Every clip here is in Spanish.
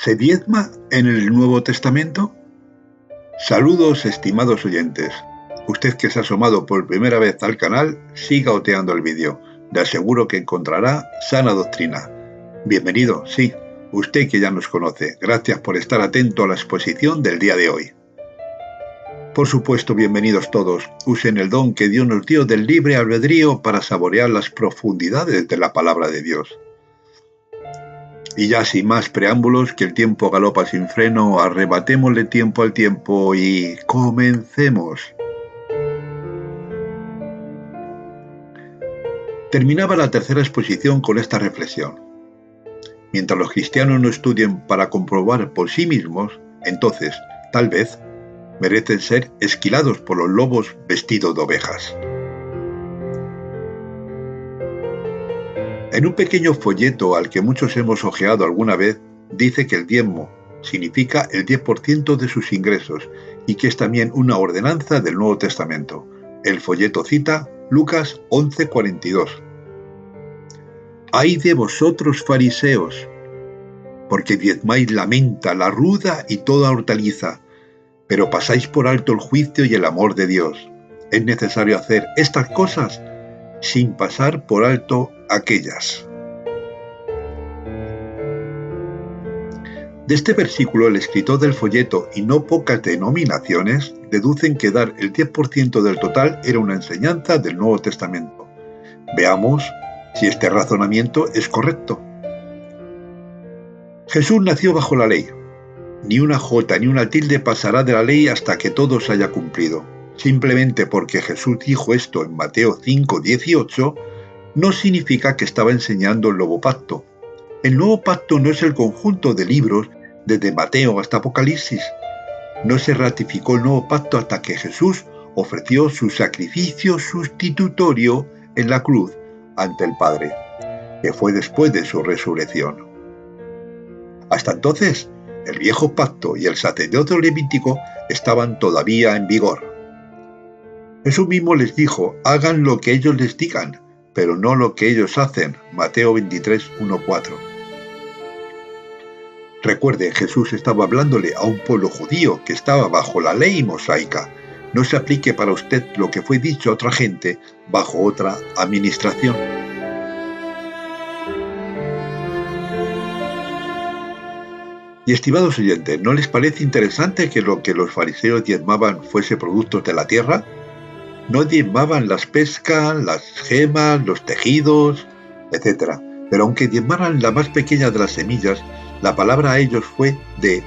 ¿Se diezma en el Nuevo Testamento? Saludos, estimados oyentes. Usted que se ha asomado por primera vez al canal, siga oteando el vídeo. Le aseguro que encontrará sana doctrina. Bienvenido, sí, usted que ya nos conoce. Gracias por estar atento a la exposición del día de hoy. Por supuesto, bienvenidos todos. Usen el don que Dios nos dio del libre albedrío para saborear las profundidades de la palabra de Dios. Y ya sin más preámbulos, que el tiempo galopa sin freno, arrebatémosle tiempo al tiempo y comencemos. Terminaba la tercera exposición con esta reflexión. Mientras los cristianos no estudien para comprobar por sí mismos, entonces, tal vez, merecen ser esquilados por los lobos vestidos de ovejas. En un pequeño folleto al que muchos hemos hojeado alguna vez, dice que el diezmo significa el 10% de sus ingresos y que es también una ordenanza del Nuevo Testamento. El folleto cita Lucas 11:42. «Ay de vosotros, fariseos, porque diezmáis la menta, la ruda y toda hortaliza, pero pasáis por alto el juicio y el amor de Dios. Es necesario hacer estas cosas sin pasar por alto aquellas». De este versículo, el escritor del folleto y no pocas denominaciones deducen que dar el 10% del total era una enseñanza del Nuevo Testamento. Veamos si este razonamiento es correcto. Jesús nació bajo la ley. Ni una jota ni una tilde pasará de la ley hasta que todo se haya cumplido. Simplemente porque Jesús dijo esto en Mateo 5:18, no significa que estaba enseñando el nuevo pacto. El nuevo pacto no es el conjunto de libros desde Mateo hasta Apocalipsis. No se ratificó el nuevo pacto hasta que Jesús ofreció su sacrificio sustitutorio en la cruz ante el Padre, que fue después de su resurrección. Hasta entonces, el viejo pacto y el sacerdocio levítico estaban todavía en vigor. Jesús mismo les dijo, hagan lo que ellos les digan, pero no lo que ellos hacen. Mateo 23:1-4. Recuerde, Jesús estaba hablándole a un pueblo judío que estaba bajo la ley mosaica. No se aplique para usted lo que fue dicho a otra gente bajo otra administración. Y estimados oyentes, ¿no les parece interesante que lo que los fariseos diezmaban fuese productos de la tierra? No diezmaban las pescas, las gemas, los tejidos, etc. Pero aunque diezmaran la más pequeña de las semillas, la palabra a ellos fue de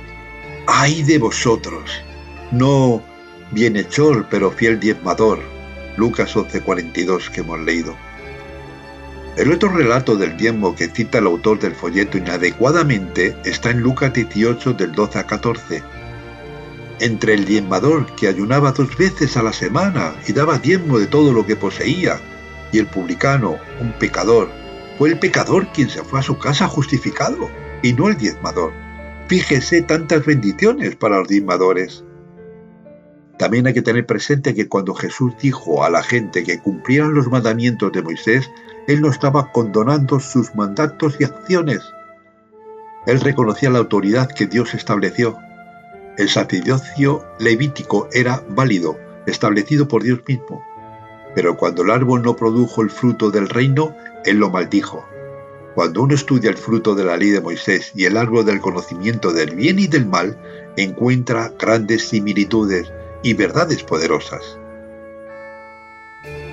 «ay de vosotros», no bienhechor pero fiel diezmador. Lucas 11:42 que hemos leído. El otro relato del diezmo que cita el autor del folleto inadecuadamente está en Lucas 18 del 12 a 14. Entre el diezmador que ayunaba 2 veces a la semana y daba diezmo de todo lo que poseía, y el publicano, un pecador, fue el pecador quien se fue a su casa justificado, y no el diezmador. Fíjese tantas bendiciones para los diezmadores. También hay que tener presente que cuando Jesús dijo a la gente que cumplieran los mandamientos de Moisés, Él no estaba condonando sus mandatos y acciones. Él reconocía la autoridad que Dios estableció. El sacerdocio levítico era válido, establecido por Dios mismo. Pero cuando el árbol no produjo el fruto del reino, Él lo maldijo. Cuando uno estudia el fruto de la ley de Moisés y el árbol del conocimiento del bien y del mal, encuentra grandes similitudes y verdades poderosas.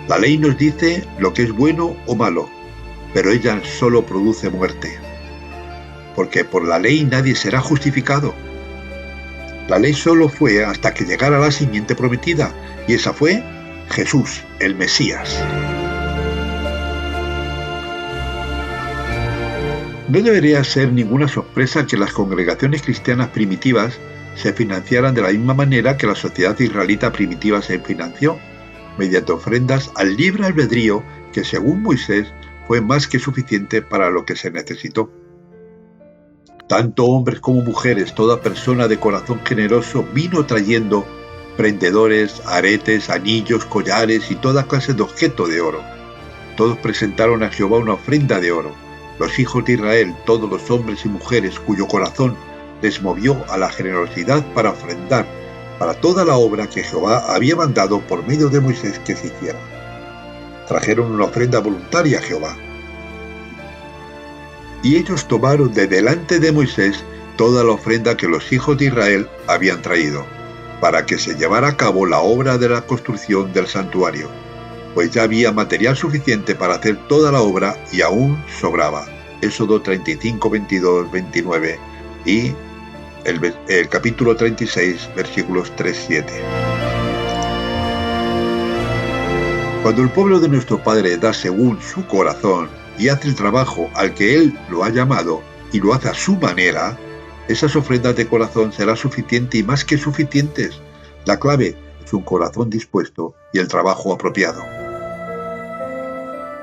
La ley nos dice lo que es bueno o malo, pero ella solo produce muerte. Porque por la ley nadie será justificado. La ley solo fue hasta que llegara la simiente prometida, y esa fue Jesús, el Mesías. No debería ser ninguna sorpresa que las congregaciones cristianas primitivas se financiaran de la misma manera que la sociedad israelita primitiva se financió, mediante ofrendas al libre albedrío que, según Moisés, fue más que suficiente para lo que se necesitó. Tanto hombres como mujeres, toda persona de corazón generoso vino trayendo prendedores, aretes, anillos, collares y toda clase de objeto de oro. Todos presentaron a Jehová una ofrenda de oro. Los hijos de Israel, todos los hombres y mujeres cuyo corazón les movió a la generosidad para ofrendar para toda la obra que Jehová había mandado por medio de Moisés que se hiciera. Trajeron una ofrenda voluntaria a Jehová. Y ellos tomaron de delante de Moisés toda la ofrenda que los hijos de Israel habían traído, para que se llevara a cabo la obra de la construcción del santuario, pues ya había material suficiente para hacer toda la obra y aún sobraba. Éxodo 35, 22, 29 y el capítulo 36, versículos 3, 7. Cuando el pueblo de nuestro Padre da según su corazón y hace el trabajo al que Él lo ha llamado y lo hace a su manera, esas ofrendas de corazón serán suficientes y más que suficientes. La clave es un corazón dispuesto y el trabajo apropiado.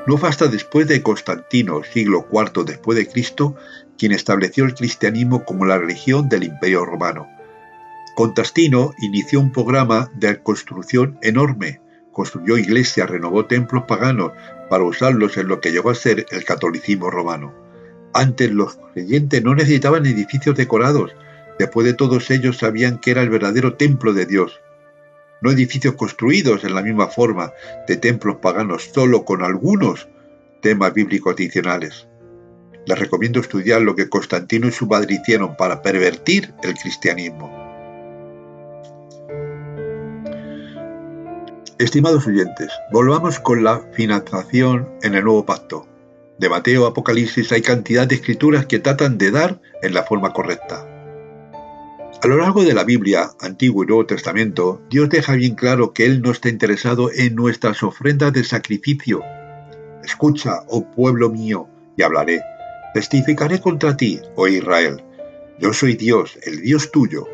No fue hasta después de Constantino, siglo IV después de Cristo, quien estableció el cristianismo como la religión del Imperio Romano. Constantino inició un programa de construcción enorme. Construyó iglesias, renovó templos paganos para usarlos en lo que llegó a ser el catolicismo romano. Antes los creyentes no necesitaban edificios decorados. Después de todos ellos sabían que era el verdadero templo de Dios. No edificios construidos en la misma forma de templos paganos, solo con algunos temas bíblicos adicionales. Les recomiendo estudiar lo que Constantino y su padre hicieron para pervertir el cristianismo. Estimados oyentes, volvamos con la financiación en el Nuevo Pacto. De Mateo a Apocalipsis hay cantidad de escrituras que tratan de dar en la forma correcta. A lo largo de la Biblia, Antiguo y Nuevo Testamento, Dios deja bien claro que Él no está interesado en nuestras ofrendas de sacrificio. Escucha, oh pueblo mío, y hablaré. Testificaré contra ti, oh Israel. Yo soy Dios, el Dios tuyo.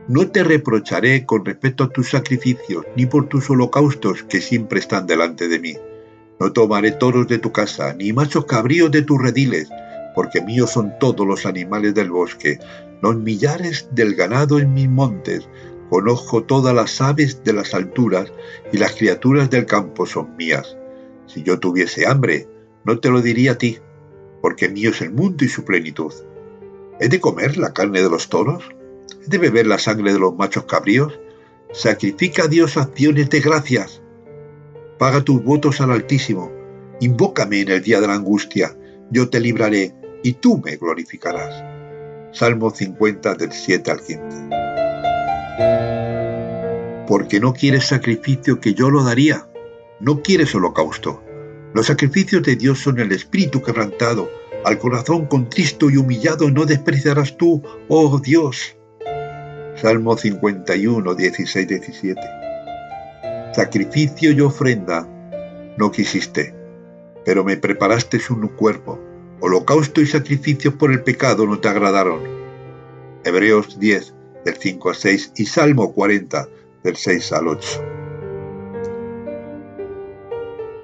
No te reprocharé con respecto a tus sacrificios, ni por tus holocaustos que siempre están delante de mí. No tomaré toros de tu casa, ni machos cabríos de tus rediles, porque míos son todos los animales del bosque, los millares del ganado en mis montes. Conozco todas las aves de las alturas, y las criaturas del campo son mías. Si yo tuviese hambre, no te lo diría a ti, porque mío es el mundo y su plenitud. ¿He de comer la carne de los toros? ¿He de beber la sangre de los machos cabríos? Sacrifica a Dios acciones de gracias. Paga tus votos al Altísimo. Invócame en el día de la angustia. Yo te libraré y tú me glorificarás. Salmo 50 del 7 al 15. Porque no quieres sacrificio que yo lo daría. No quieres holocausto. Los sacrificios de Dios son el espíritu quebrantado. Al corazón contristo y humillado no despreciarás tú, oh Dios. Salmo 51, 16, 17. Sacrificio y ofrenda no quisiste, pero me preparaste un cuerpo. Holocausto y sacrificio por el pecado no te agradaron. Hebreos 10, del 5 al 6 y Salmo 40, del 6 al 8.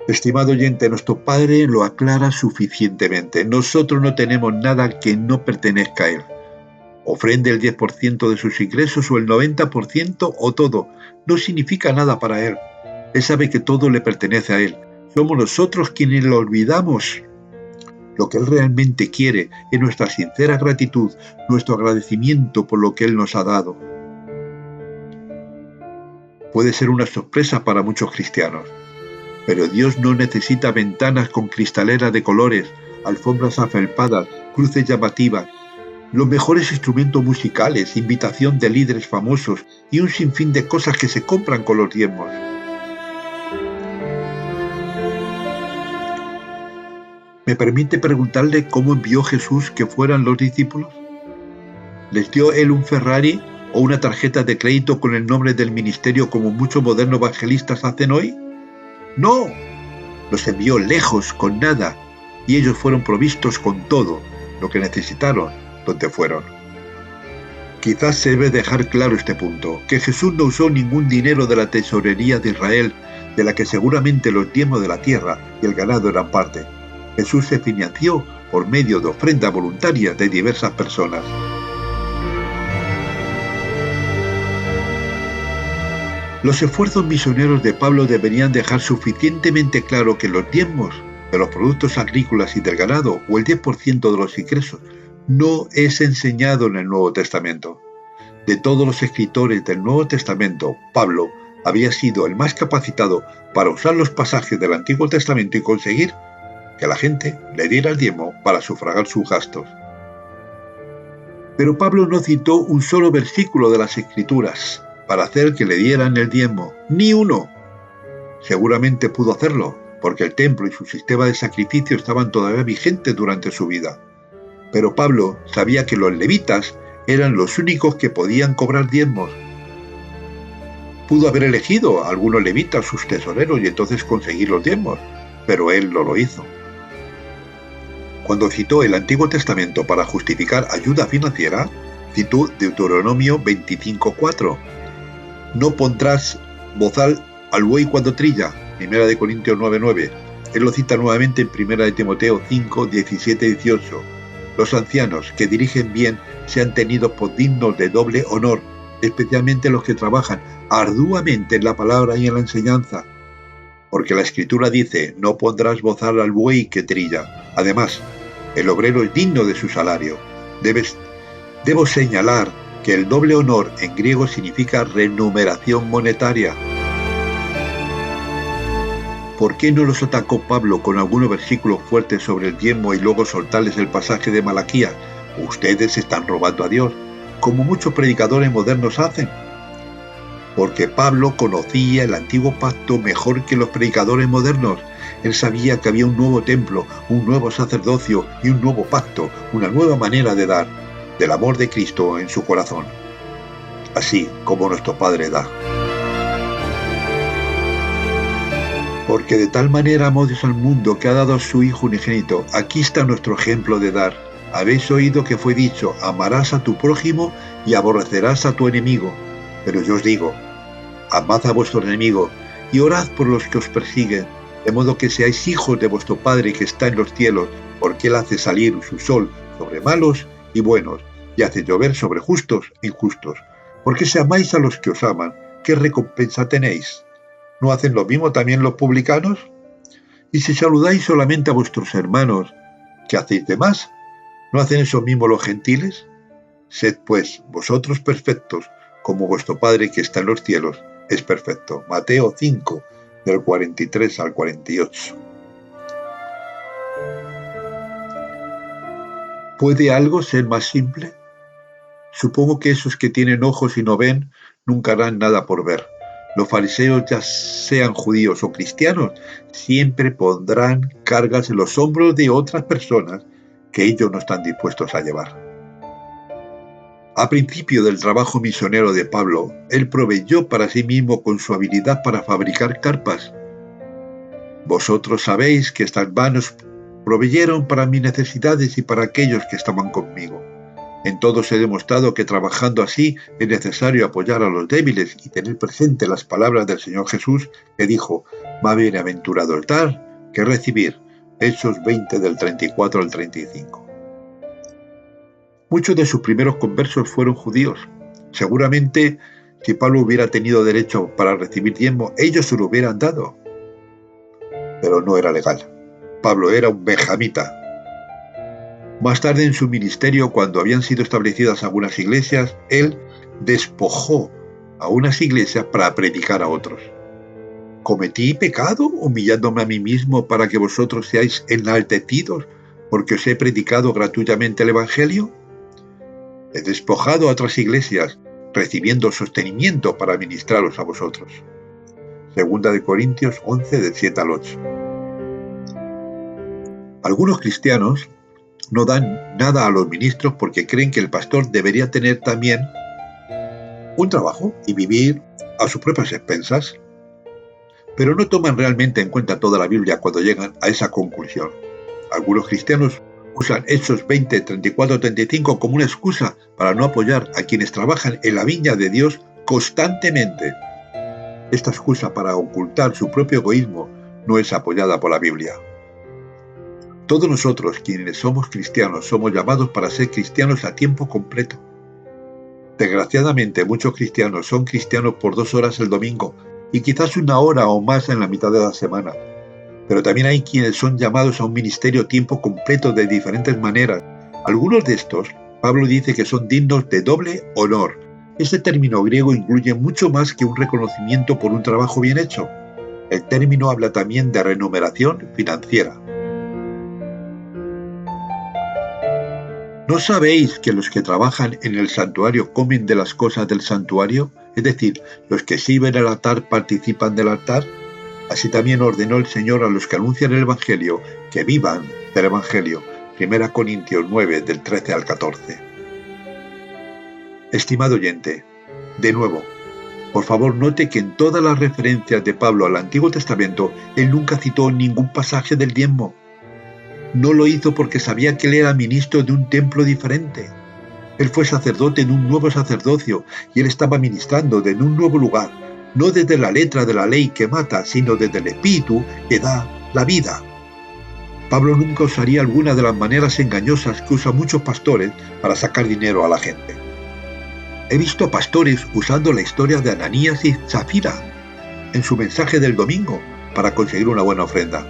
Estimado oyente, nuestro Padre lo aclara suficientemente. Nosotros no tenemos nada que no pertenezca a Él. Ofrende el 10% de sus ingresos o el 90% o todo. No significa nada para Él. Él sabe que todo le pertenece a Él. Somos nosotros quienes lo olvidamos. Lo que Él realmente quiere es nuestra sincera gratitud, nuestro agradecimiento por lo que Él nos ha dado. Puede ser una sorpresa para muchos cristianos, pero Dios no necesita ventanas con cristaleras de colores, alfombras afelpadas, cruces llamativas, los mejores instrumentos musicales, invitación de líderes famosos y un sinfín de cosas que se compran con los diezmos. ¿Me permite preguntarle cómo envió Jesús que fueran los discípulos? ¿Les dio Él un Ferrari o una tarjeta de crédito con el nombre del ministerio como muchos modernos evangelistas hacen hoy? ¡No! Los envió lejos, con nada, y ellos fueron provistos con todo lo que necesitaron donde fueron. Quizás se debe dejar claro este punto, que Jesús no usó ningún dinero de la tesorería de Israel, de la que seguramente los diezmos de la tierra y el ganado eran parte. Jesús se financió por medio de ofrendas voluntarias de diversas personas. Los esfuerzos misioneros de Pablo deberían dejar suficientemente claro que los diezmos de los productos agrícolas y del ganado, o el 10% de los ingresos, no es enseñado en el Nuevo Testamento. De todos los escritores del Nuevo Testamento, Pablo había sido el más capacitado para usar los pasajes del Antiguo Testamento y conseguir que la gente le diera el diezmo para sufragar sus gastos. Pero Pablo no citó un solo versículo de las Escrituras para hacer que le dieran el diezmo, ni uno. Seguramente pudo hacerlo, porque el templo y su sistema de sacrificio estaban todavía vigentes durante su vida. Pero Pablo sabía que los levitas eran los únicos que podían cobrar diezmos. Pudo haber elegido a algunos levitas sus tesoreros y entonces conseguir los diezmos, pero él no lo hizo. Cuando citó el Antiguo Testamento para justificar ayuda financiera, citó Deuteronomio 25:4. No pondrás bozal al buey cuando trilla, 1 Corintios 9:9. Él lo cita nuevamente en 1 Timoteo 5:17-18. Los ancianos que dirigen bien sean tenidos por dignos de doble honor, especialmente los que trabajan arduamente en la palabra y en la enseñanza. Porque la Escritura dice, no pondrás bozal al buey que trilla. Además, el obrero es digno de su salario. Debo señalar que el doble honor en griego significa remuneración monetaria. ¿Por qué no los atacó Pablo con algunos versículos fuertes sobre el diezmo y luego soltarles el pasaje de Malaquías? Ustedes están robando a Dios, como muchos predicadores modernos hacen. Porque Pablo conocía el antiguo pacto mejor que los predicadores modernos. Él sabía que había un nuevo templo, un nuevo sacerdocio y un nuevo pacto, una nueva manera de dar, del amor de Cristo en su corazón, así como nuestro Padre da. Porque de tal manera amó Dios al mundo que ha dado a su Hijo unigénito. Aquí está nuestro ejemplo de dar. Habéis oído que fue dicho, amarás a tu prójimo y aborrecerás a tu enemigo. Pero yo os digo, amad a vuestro enemigo y orad por los que os persiguen, de modo que seáis hijos de vuestro Padre que está en los cielos, porque Él hace salir su sol sobre malos y buenos, y hace llover sobre justos e injustos. Porque si amáis a los que os aman, ¿qué recompensa tenéis? ¿No hacen lo mismo también los publicanos? Y si saludáis solamente a vuestros hermanos, ¿qué hacéis de más? ¿No hacen eso mismo los gentiles? Sed pues vosotros perfectos, como vuestro Padre que está en los cielos es perfecto. Mateo 5, del 43 al 48. ¿Puede algo ser más simple? Supongo que esos que tienen ojos y no ven, nunca harán nada por ver. Los fariseos, ya sean judíos o cristianos, siempre pondrán cargas en los hombros de otras personas que ellos no están dispuestos a llevar. A principio del trabajo misionero de Pablo, él proveyó para sí mismo con su habilidad para fabricar carpas. Vosotros sabéis que estas manos proveyeron para mis necesidades y para aquellos que estaban conmigo. En todos he demostrado que trabajando así es necesario apoyar a los débiles y tener presente las palabras del Señor Jesús que dijo, más bienaventurado el dar que recibir. Hechos 20 del 34 al 35. Muchos de sus primeros conversos fueron judíos. Seguramente, si Pablo hubiera tenido derecho para recibir diezmo, ellos se lo hubieran dado. Pero no era legal. Pablo era un benjamita. Más tarde en su ministerio, cuando habían sido establecidas algunas iglesias, él despojó a unas iglesias para predicar a otros. ¿Cometí pecado humillándome a mí mismo para que vosotros seáis enaltecidos porque os he predicado gratuitamente el Evangelio? He despojado a otras iglesias, recibiendo sostenimiento para ministraros a vosotros. 2 Corintios 11, del 7 al 8. Algunos cristianos no dan nada a los ministros porque creen que el pastor debería tener también un trabajo y vivir a sus propias expensas, pero no toman realmente en cuenta toda la Biblia cuando llegan a esa conclusión. Algunos cristianos usan Hechos 20, 34, 35 como una excusa para no apoyar a quienes trabajan en la viña de Dios constantemente. Esta excusa para ocultar su propio egoísmo no es apoyada por la Biblia. Todos nosotros, quienes somos cristianos, somos llamados para ser cristianos a tiempo completo. Desgraciadamente, muchos cristianos son cristianos por 2 horas el domingo y quizás 1 hora o más en la mitad de la semana. Pero también hay quienes son llamados a un ministerio a tiempo completo de diferentes maneras, Algunos de estos, Pablo dice que son dignos de doble honor. Este término griego incluye mucho más que un reconocimiento por un trabajo bien hecho. El término habla también de remuneración financiera. ¿No sabéis que los que trabajan en el santuario comen de las cosas del santuario? Es decir, los que sirven el altar participan del altar. Así también ordenó el Señor a los que anuncian el Evangelio que vivan del Evangelio. 1 Corintios 9, del 13 al 14. Estimado oyente, de nuevo, por favor note que en todas las referencias de Pablo al Antiguo Testamento, él nunca citó ningún pasaje del diezmo. No lo hizo porque sabía que él era ministro de un templo diferente. Él fue sacerdote en un nuevo sacerdocio y él estaba ministrando desde un nuevo lugar, no desde la letra de la ley que mata, sino desde el espíritu que da la vida. Pablo nunca usaría alguna de las maneras engañosas que usan muchos pastores para sacar dinero a la gente. He visto pastores usando la historia de Ananías y Zafira en su mensaje del domingo para conseguir una buena ofrenda.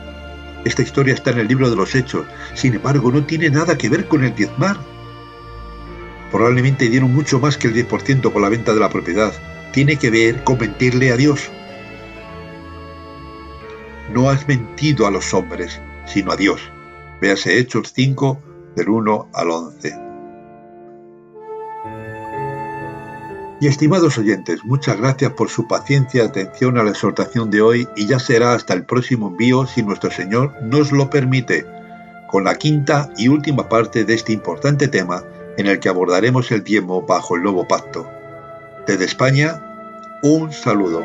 Esta historia está en el libro de los Hechos, sin embargo no tiene nada que ver con el diezmar. Probablemente dieron mucho más que el 10% por la venta de la propiedad. Tiene que ver con mentirle a Dios. No has mentido a los hombres, sino a Dios. Véase Hechos 5, del 1 al 11. Y estimados oyentes, muchas gracias por su paciencia y atención a la exhortación de hoy, y ya será hasta el próximo envío, si nuestro Señor nos lo permite, con la quinta y última parte de este importante tema en el que abordaremos el diezmo bajo el nuevo pacto. Desde España, un saludo.